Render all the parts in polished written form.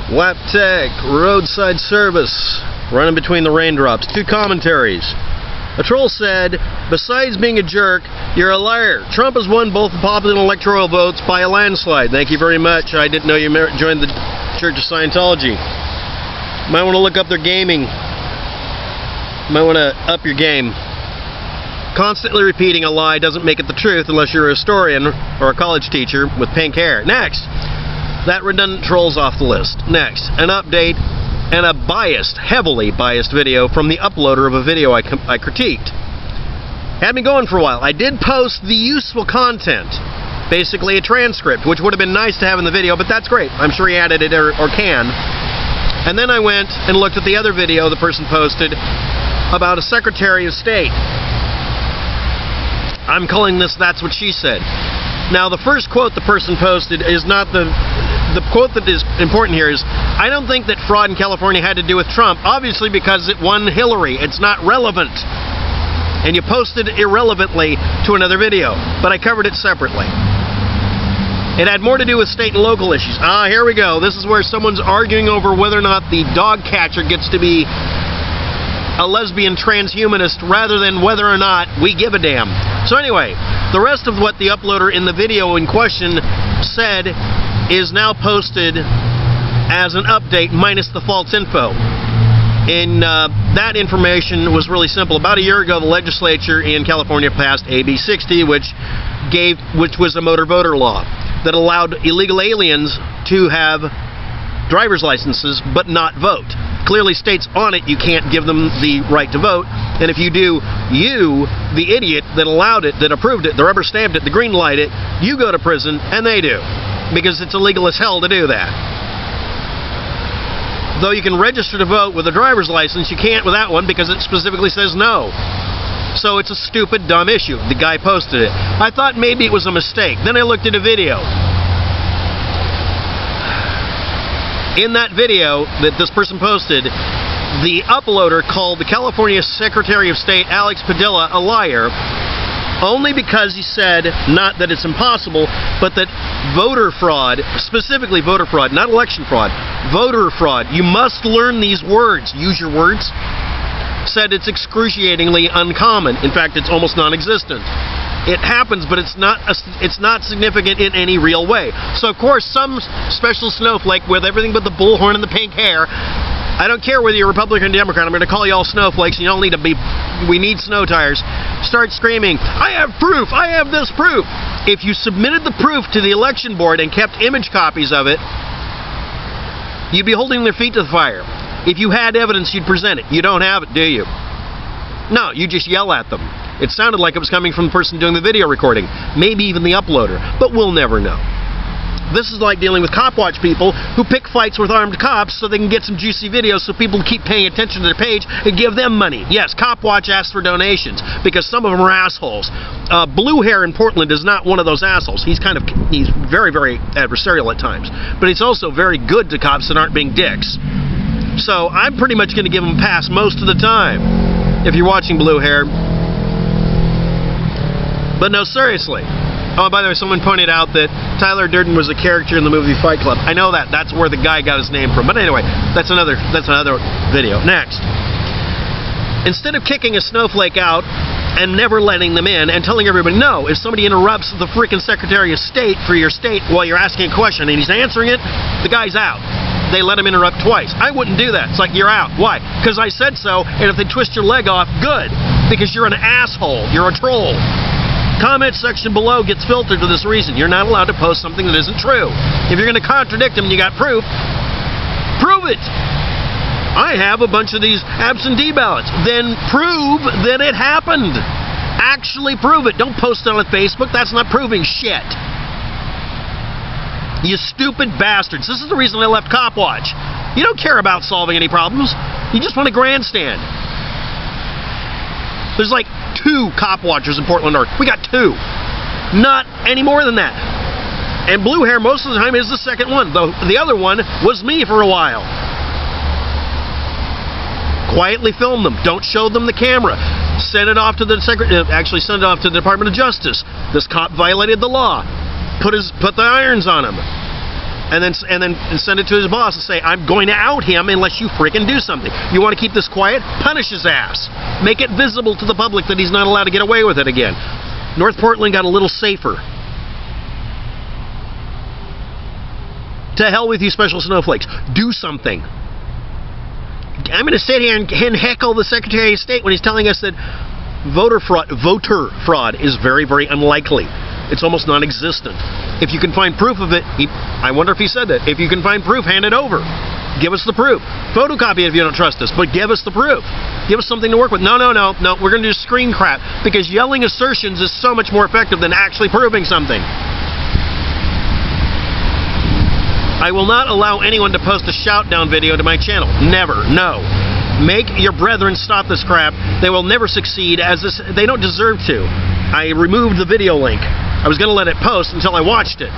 WAPTEK, roadside service, running between the raindrops. 2 commentaries. A troll said, besides being a jerk, you're a liar. Trump has won both the popular and electoral votes by a landslide. Thank you very much. I didn't know you joined the Church of Scientology. Might want to look up their gaming. Might want to up your game. Constantly repeating a lie doesn't make it the truth unless you're a historian or a college teacher with pink hair. Next. That redundant troll's off the list. Next, an update and a heavily biased video from the uploader of a video I critiqued. Had me going for a while. I did post the useful content, basically a transcript, which would have been nice to have in the video, but that's great. I'm sure he added it or can. And then I went and looked at the other video the person posted about a Secretary of State. I'm calling this That's What She Said. Now, the first quote the person posted is not the quote that is important here is, I don't think that fraud in California had to do with Trump, obviously because it won Hillary. It's not relevant. And you posted irrelevantly to another video, but I covered it separately. It had more to do with state and local issues. Here we go. This is where someone's arguing over whether or not the dog catcher gets to be a lesbian transhumanist rather than whether or not we give a damn. So anyway, the rest of what the uploader in the video in question said is now posted as an update minus the false info. And that information was really simple. About a year ago, the legislature in California passed AB 60, which was a motor voter law that allowed illegal aliens to have driver's licenses but not vote. Clearly states on it you can't give them the right to vote, and if you do, you, the idiot that allowed it, that approved it, the rubber stamped it, the green light it, you go to prison, and they do. Because it's illegal as hell to do that. Though you can register to vote with a driver's license, you can't with that one because it specifically says no. So it's a stupid, dumb issue. The guy posted it. I thought maybe it was a mistake. Then I looked at a video. In that video that this person posted, the uploader called the California Secretary of State, Alex Padilla, a liar, only because he said, not that it's impossible, but that voter fraud, specifically voter fraud, not election fraud, voter fraud, you must learn these words, use your words, said it's excruciatingly uncommon. In fact, it's almost non-existent. It happens, but it's not significant in any real way. So, of course, some special snowflake with everything but the bullhorn and the pink hair, I don't care whether you're Republican or Democrat, I'm going to call you all snowflakes, and you don't need to be, we need snow tires, start screaming, I have proof, I have this proof. If you submitted the proof to the election board and kept image copies of it, you'd be holding their feet to the fire. If you had evidence, you'd present it. You don't have it, do you? No, you just yell at them. It sounded like it was coming from the person doing the video recording, maybe even the uploader, but we'll never know. This is like dealing with cop watch people who pick fights with armed cops so they can get some juicy videos so people keep paying attention to their page and give them money. Yes, Cop Watch asks for donations because some of them are assholes. Blue Hair in Portland is not one of those assholes. He's very, very adversarial at times, but he's also very good to cops that aren't being dicks. So I'm pretty much going to give him a pass most of the time if you're watching Blue Hair. But no, seriously. Oh, by the way, someone pointed out that Tyler Durden was a character in the movie Fight Club. I know that. That's where the guy got his name from. But anyway, that's another video. Next. Instead of kicking a snowflake out and never letting them in and telling everybody, no, if somebody interrupts the freaking Secretary of State for your state while you're asking a question and he's answering it, the guy's out. They let him interrupt twice. I wouldn't do that. It's like, you're out. Why? Because I said so, and if they twist your leg off, good. Because you're an asshole. You're a troll. Comment section below gets filtered for this reason. You're not allowed to post something that isn't true. If you're going to contradict them and you got proof, prove it. I have a bunch of these absentee ballots. Then prove that it happened. Actually prove it. Don't post it on Facebook. That's not proving shit. You stupid bastards. This is the reason I left Cop Watch. You don't care about solving any problems. You just want to grandstand. There's like 2 cop watchers in Portland North. We got 2. Not any more than that. And Blue Hair most of the time is the second one. The other one was me for a while. Quietly film them. Don't show them the camera. Send it off to the actually send it off to the Department of Justice. This cop violated the law. Put the irons on him. and then send it to his boss and say, I'm going to out him unless you freaking do something. You want to keep this quiet? Punish his ass. Make it visible to the public that he's not allowed to get away with it again. North Portland got a little safer. To hell with you special snowflakes. Do something. I'm going to sit here and heckle the Secretary of State when he's telling us that voter fraud is very, very unlikely. It's almost non-existent. If you can find proof of it, I wonder if he said that. If you can find proof, hand it over. Give us the proof. Photocopy it if you don't trust us, but give us the proof. Give us something to work with. No, we're going to do screen crap, because yelling assertions is so much more effective than actually proving something. I will not allow anyone to post a shout-down video to my channel. Never. No. Make your brethren stop this crap. They will never succeed, as they don't deserve to. I removed the video link. I was going to let it post until I watched it.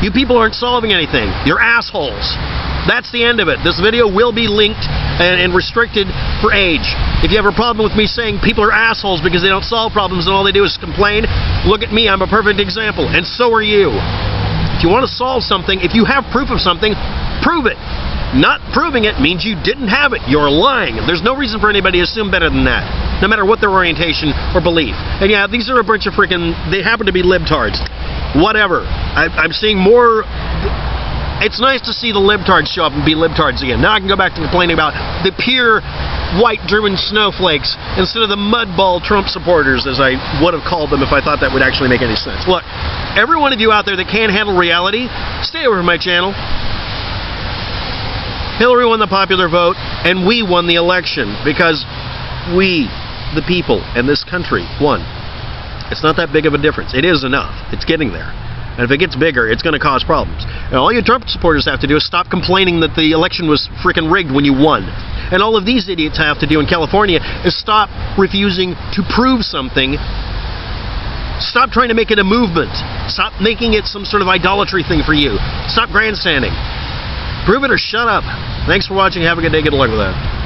You people aren't solving anything. You're assholes. That's the end of it. This video will be linked and restricted for age. If you have a problem with me saying people are assholes because they don't solve problems and all they do is complain, look at me. I'm a perfect example. And so are you. If you want to solve something, if you have proof of something, prove it. Not proving it means you didn't have it. You're lying. There's no reason for anybody to assume better than that, no matter what their orientation or belief. And yeah, these are a bunch of freaking, they happen to be libtards. Whatever. I'm seeing more. It's nice to see the libtards show up and be libtards again. Now I can go back to complaining about the pure white German snowflakes instead of the mudball Trump supporters, as I would have called them if I thought that would actually make any sense. Look, every one of you out there that can't handle reality, stay over from my channel. Hillary won the popular vote, and we won the election because we, the people, and this country won. It's not that big of a difference. It is enough. It's getting there. And if it gets bigger, it's going to cause problems. And all you Trump supporters have to do is stop complaining that the election was freaking rigged when you won. And all of these idiots have to do in California is stop refusing to prove something. Stop trying to make it a movement. Stop making it some sort of idolatry thing for you. Stop grandstanding. Prove it or shut up. Thanks for watching. Have a good day. Good luck with that.